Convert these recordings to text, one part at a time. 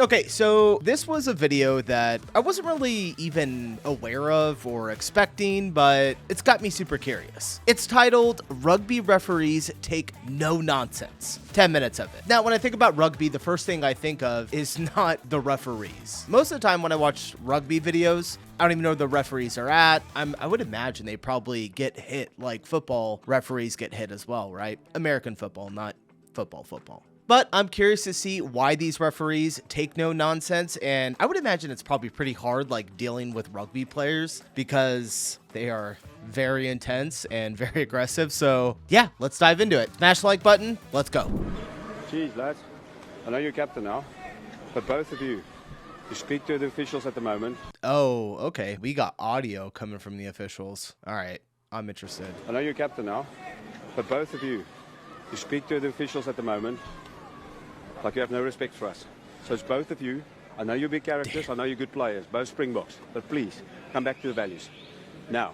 Okay, so this was a video that I wasn't really even aware of or expecting, but it's got me super curious. It's titled, Rugby Referees Take No Nonsense. 10 minutes of it. Now, when I think about rugby, the first thing I think of is not the referees. Most of the time when I watch rugby videos, I don't even know where the referees are at. I would imagine they probably get hit like football referees get hit as well, right? American football, not football. But I'm curious to see why these referees take no nonsense, and I would imagine it's probably pretty hard like dealing with rugby players because they are very intense and very aggressive. So yeah, let's dive into it. Smash the like button, let's go. Geez, lads, I know you're captain now, but both of you speak to the officials at the moment. Oh, okay. We got audio coming from the officials. All right, I'm interested. I know you're captain now, but both of you speak to the officials at the moment like you have no respect for us. So it's both of you. I know you're big characters. I know you're good players, both Springboks. But please, come back to the values. Now.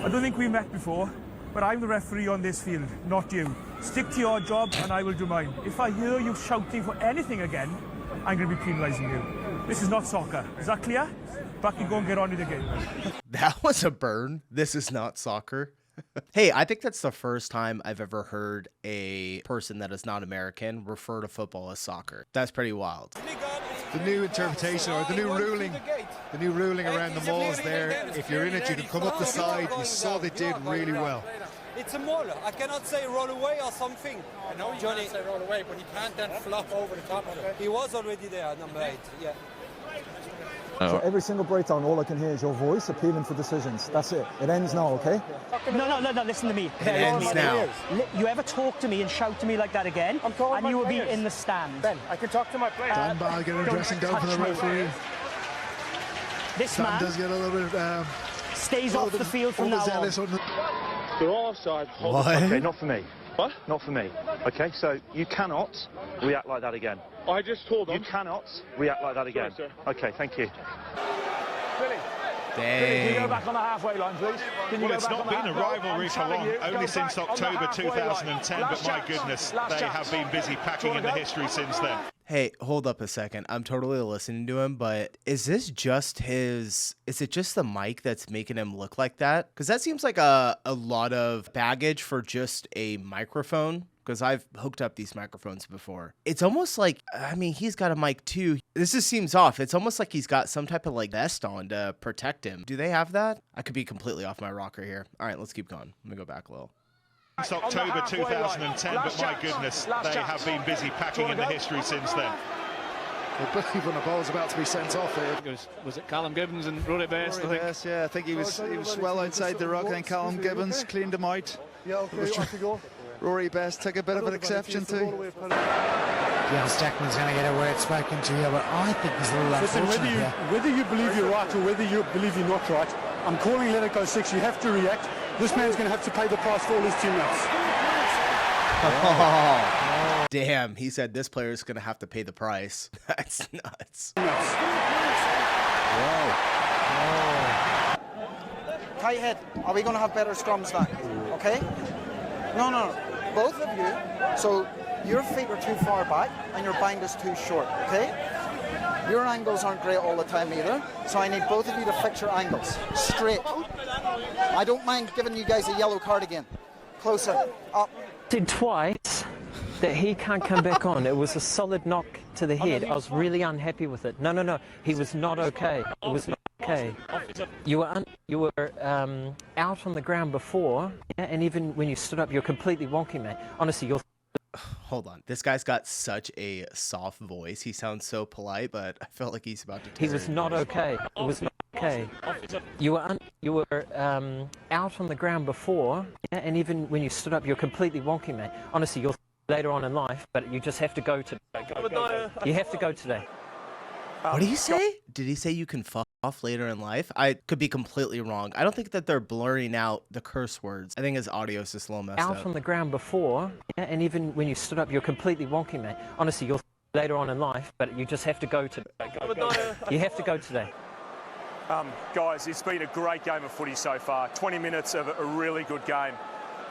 I don't think we met before, but I'm the referee on this field, not you. Stick to your job and I will do mine. If I hear you shouting for anything again, I'm going to be penalising you. This is not soccer. Is that clear? Back and go and get on with the game. That was a burn. This is not soccer. Hey, I think that's the first time I've ever heard a person that is not American refer to football as soccer. That's pretty wild. The new interpretation or the new ruling around the malls there. If you're in it, you can come up the side. You saw they did really well. It's a maul. I cannot say roll away or something. I know you can't say roll away, but he can't then flop over the top of it. He was already there, number 8. Yeah. So every single breakdown, all I can hear is your voice appealing for decisions. That's it. It ends now, okay? No, listen to me. It ends now. You ever talk to me and shout to me like that again, and you will be in the stand. Ben, I can talk to my players. Dan Ball getting a dressing down for the referee. This Dan man does get a little bit... stays off the field from now on. They're all offside. What? Okay, not for me. What? Not for me. Okay, so you cannot react like that again. I just told them. You cannot react like that again. Sorry, okay, thank you. Billy, can you go back on the halfway line, please? Well, it's not been a rivalry for long, only since October 2010, but my goodness, they have been busy packing in the history since then. Hey, hold up a second. I'm totally listening to him, but is it just the mic that's making him look like that? Because that seems like a lot of baggage for just a microphone. Because I've hooked up these microphones before. It's almost like, I mean, he's got a mic too. This just seems off. It's almost like he's got some type of like vest on to protect him. Do they have that? I could be completely off my rocker here. All right, let's keep going. Let me go back a little. It's October 2010, but my goodness, they have been busy packing in the history since then. I believe when the ball's about to be sent off here. Was it Callum Gibbons and Rory Best? Yes, yeah, I think he was well outside the ruck. Then Callum Gibbons cleaned him out. Yeah, okay, off you go. Rory Best took a bit of an exception too. Jens Steckman's going to get a word spoken to here, but I think he's a little unfortunate here. Whether you believe you're right or whether you believe you're not right, I'm calling let it go 6. You have to react. This man's going to have to pay the price for all his teammates. Oh, damn, he said this player is going to have to pay the price. That's nuts. Whoa. Tight head, are we going to have better scrums now? Okay? No. Both of you. So your feet are too far back and your bind is too short, okay? Your angles aren't great all the time either. So I need both of you to fix your angles. Straight. I don't mind giving you guys a yellow card again. Closer. Up. Did twice that he can't come back on. It was a solid knock to the head. I was really unhappy with it. No. He was not okay. It was not okay. You were out on the ground before, yeah, and even when you stood up, you're completely wonky, mate. Honestly, you're... Hold on. This guy's got such a soft voice. He sounds so polite, but I felt like he's about to tear He was not okay. It was not okay. You were out on the ground before, yeah, and even when you stood up, you're completely wonky, mate. Honestly, you're later on in life, but you just have to go today. You have to go today. What did he say? Did he say you can fuck off later in life? I could be completely wrong. I don't think that they're blurring out the curse words. I think his audio is just a little messed up. Out on the ground before, yeah, and even when you stood up, you're completely wonky, mate. Honestly, you're later on in life, but you just have to go today. You have to go today. Guys, it's been a great game of footy so far. 20 minutes of a really good game.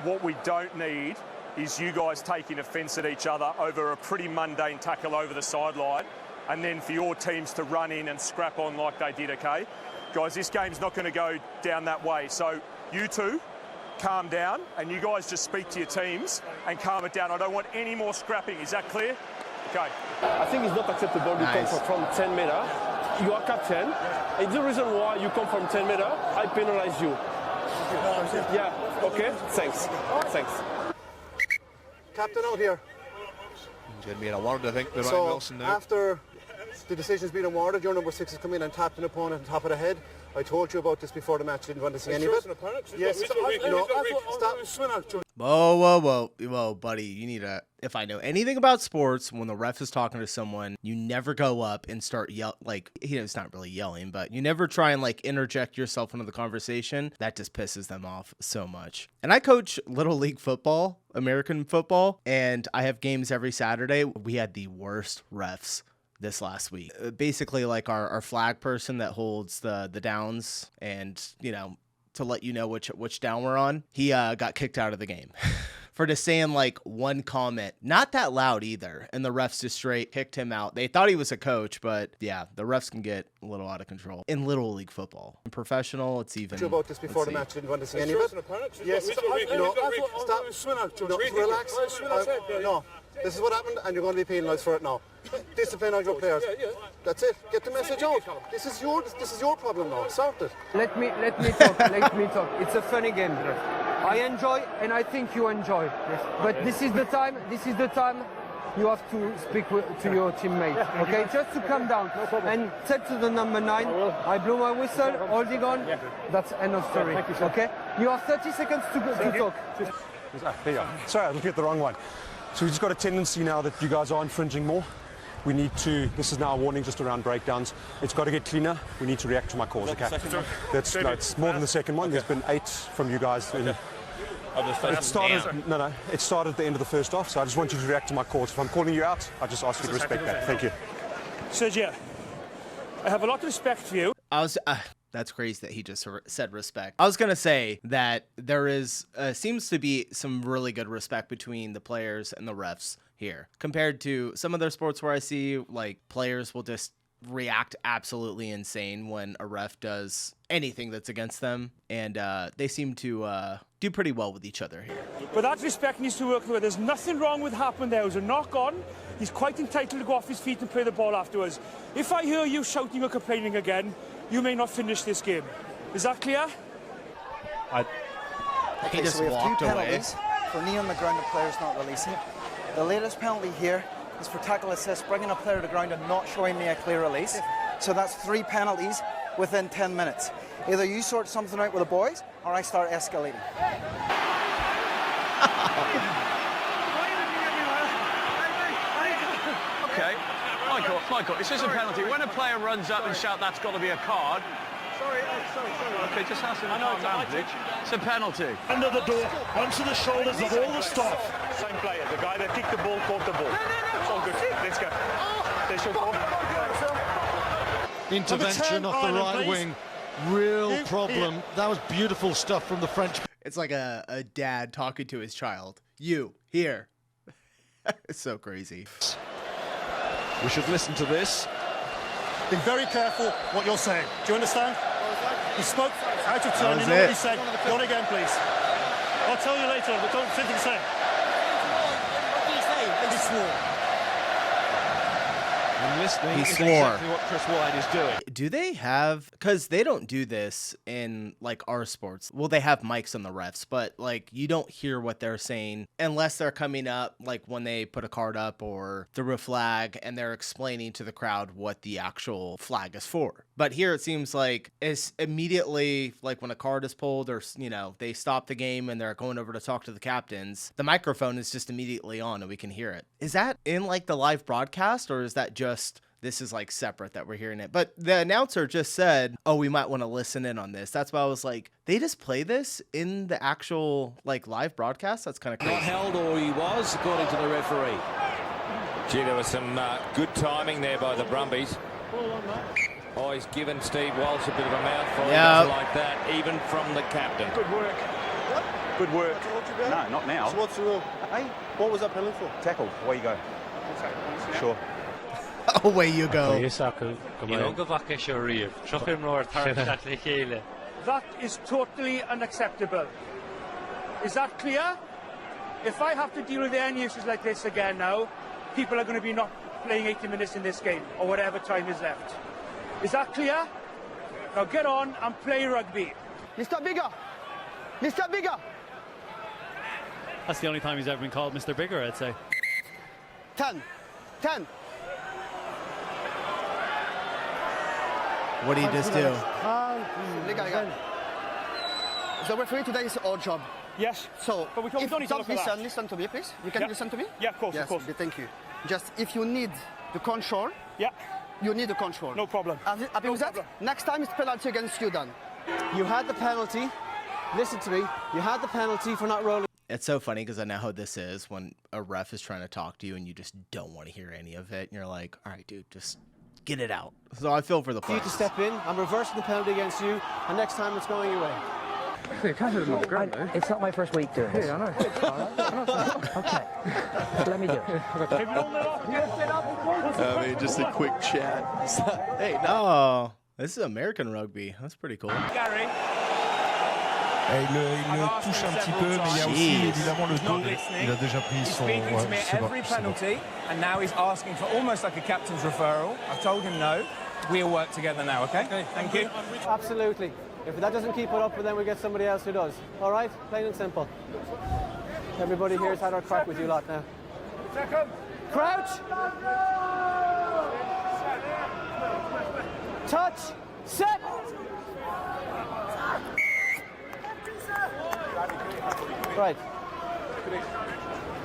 What we don't need is you guys taking offence at each other over a pretty mundane tackle over the sideline. and then for your teams to run in and scrap on like they did, okay? Guys, this game's not going to go down that way. So you two, calm down, and you guys just speak to your teams and calm it down. I don't want any more scrapping. Is that clear? Okay. I think it's not acceptable you come from 10 meter. You are captain. It's the reason why you come from 10 meter. I penalize you. Yeah, okay, thanks. Thanks. Captain out here. Didn't mean a word, I think, with So Ryan Wilson now. after the decision's been awarded, your number 6 has come in and tapped an opponent on top of the head. I told you about this before the match. Didn't want to see any of it. Yes. Stop. Whoa, buddy. You need to, if I know anything about sports, when the ref is talking to someone, you never go up and start it's not really yelling, but you never try and interject yourself into the conversation. That just pisses them off so much. And I coach Little League football, American football, and I have games every Saturday. We had the worst refs this last week. Basically, our flag person that holds the downs and, to let you know which down we're on, he got kicked out of the game for just saying one comment, not that loud either, and the refs just straight kicked him out. They thought he was a coach, but yeah, the refs can get a little out of control in Little League football. In professional, it's even. You about this before the match. Didn't want to see any of it. Yes. Stop. Relax. No. This is what happened, and you're going to be penalised for it now. Discipline on your players. That's it. Get the message out. This is your problem now. Sort it. Let me talk. Let me talk. It's a funny game. I enjoy, and I think you enjoy. But this is the time. You have to speak to your teammate. Okay, just to calm down and tell to the number 9. I blow my whistle. Holding on. That's end of story. Okay. You have 30 seconds to talk. There you are. Sorry, I looked at the wrong one. So we've just got a tendency now that you guys are infringing more. We need to, this is now a warning just around breakdowns. It's got to get cleaner. We need to react to my calls, okay? It's more than the second one. There's been 8 from you guys. It started at the end of the first half, so I just want you to react to my calls. If I'm calling you out, I just ask you to respect that. Thank you. Sergio, I have a lot of respect for you. That's crazy that he just said respect. I was going to say that there seems to be some really good respect between the players and the refs here compared to some other sports where I see players will just react absolutely insane when a ref does anything that's against them. And they seem to do pretty well with each other here. But that respect needs to work the way. There's nothing wrong with happening there. It was a knock on. He's quite entitled to go off his feet and play the ball afterwards. If I hear you shouting or complaining again, you may not finish this game. Is that clear? He just so we have walked 2 away. penalties for knee on the ground, the player's not releasing it. The latest penalty here is for tackle assist, bringing a player to the ground and not showing me a clear release. So that's 3 penalties within 10 minutes. Either you sort something out with the boys, or I start escalating. Okay, Michael, this is a penalty. When a player runs up and shouts, that's got to be a card. Sorry. Okay, just ask him to calm down, please. It's a penalty. Under the door, onto the shoulders of all the staff. Same player, the guy that kicked the ball, caught the ball. It's all good. Let's go. They should go. Intervention off the right wing. Real problem. That was beautiful stuff from the French. It's like a dad talking to his child. You, here. It's so crazy. We should listen to this. Be very careful what you're saying. Do you understand? You spoke out of turn. You know what he said. Not again, please. I'll tell you later, but don't think the same. What did he say? He swore. And listening He is swore. exactly what Chris White is doing. Do they have, because they don't do this in our sports. Well, they have mics on the refs, but you don't hear what they're saying unless they're coming up when they put a card up or through a flag and they're explaining to the crowd what the actual flag is for. But here it seems like it's immediately when a card is pulled or, they stop the game and they're going over to talk to the captains, the microphone is just immediately on and we can hear it. Is that in the live broadcast, or is that just this is separate that we're hearing it? But the announcer just said, oh, we might want to listen in on this. That's why I was they just play this in the actual live broadcast? That's kind of crazy. Not held, or he was, according to the referee. Gee, there was some good timing there by the Brumbies. Oh, he's given Steve Walsh a bit of a mouthful. He doesn't like that, even from the captain. Good work. Good work. No, not now. So what's the rule? Hey, what was that penalty for? Tackle. Away you go. Sure. Away you go. That is totally unacceptable. Is that clear? If I have to deal with any issues like this again now, people are going to be not playing 80 minutes in this game, or whatever time is left. Is that clear? Now get on and play rugby. Mr. Bigger! Mr. Bigger! That's the only time he's ever been called Mr. Bigger, I'd say. 10. 10. What do you just do? The referee today is our job. Yes. So, but we don't need to look at that. Listen to me, please. You can listen to me? Yeah, of course, yes, of course. Thank you. Just if you need the control, you need the control. No problem. Happy with that? Next time it's penalty against you, Dan. You had the penalty. Listen to me. You had the penalty for not rolling. It's so funny because I know how this is when a ref is trying to talk to you and you just don't want to hear any of it. And you're like, all right, dude, just get it out. So I feel for the players. You to step in. I'm reversing the penalty against you, and next time it's going your way. It's not my first week doing this. Yeah, I know. Okay. Let me do it. I mean, just a quick chat. Hey, no. Oh, this is American rugby. That's pretty cool. Gary. Il le touche un petit peu, mais il y a aussi évidemment le dos. Il a déjà pris son... every penalty, and now he's asking for almost like a captain's referral. I've told him no. We'll work together now, okay? Thank you. Absolutely. If that doesn't keep it up, then we get somebody else who does. All right? Plain and simple. Everybody here has had our crack with you lot now. Crouch! Touch! Set! Right.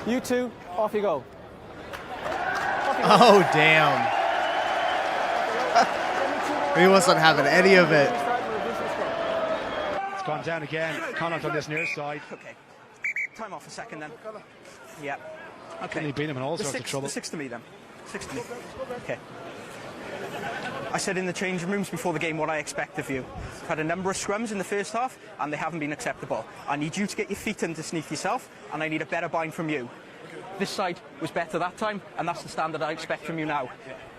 You two, off you go. Oh, damn. He wasn't having any of it. It's gone down again. Connaught on this near side. Okay. Time off a second then. Yeah. Okay. Couldn't he beat him in all sorts of trouble? 6 to me then. 6 to me. Okay. I said in the changing rooms before the game what I expect of you. I've had a number of scrums in the first half and they haven't been acceptable. I need you to get your feet underneath yourself and I need a better bind from you. This side was better that time and that's the standard I expect from you now.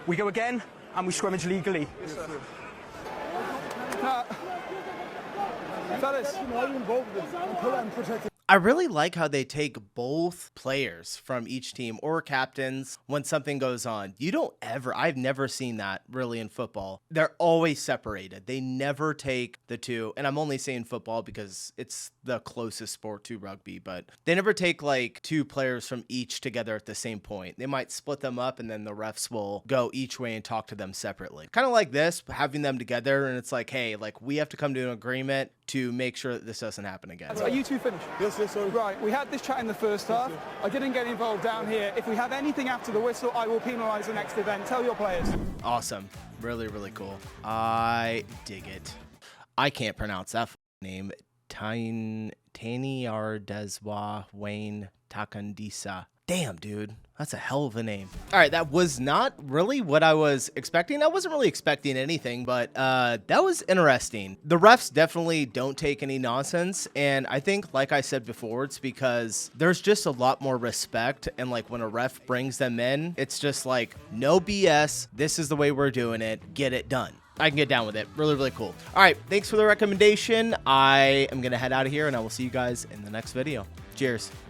We go again and we scrimmage legally. Fellas, I'm involved with this. Pull out and protect it. I really like how they take both players from each team or captains when something goes on. I've never seen that really in football. They're always separated. They never take the two, and I'm only saying football because it's the closest sport to rugby, but they never take like two players from each together at the same point. They might split them up and then the refs will go each way and talk to them separately. Kind of like this, having them together, and it's like, hey, like we have to come to an agreement to make sure that this doesn't happen again. Are you two finished? Yes, sorry. Right, we had this chat in the first half. I didn't get involved down here. If we have anything after the whistle, I will penalise the next event. Tell your players. Awesome. Really, really cool. I dig it. I can't pronounce that name. Taniardeswa Wayne Takandisa. Damn, dude. That's a hell of a name. All right, that was not really what I was expecting. I wasn't really expecting anything, but that was interesting. The refs definitely don't take any nonsense, and I think, like I said before, it's because there's just a lot more respect, and like when a ref brings them in, it's just like, no BS, this is the way we're doing it, get it done. I can get down with it. Really, really cool. All right, thanks for the recommendation. I am going to head out of here, and I will see you guys in the next video. Cheers.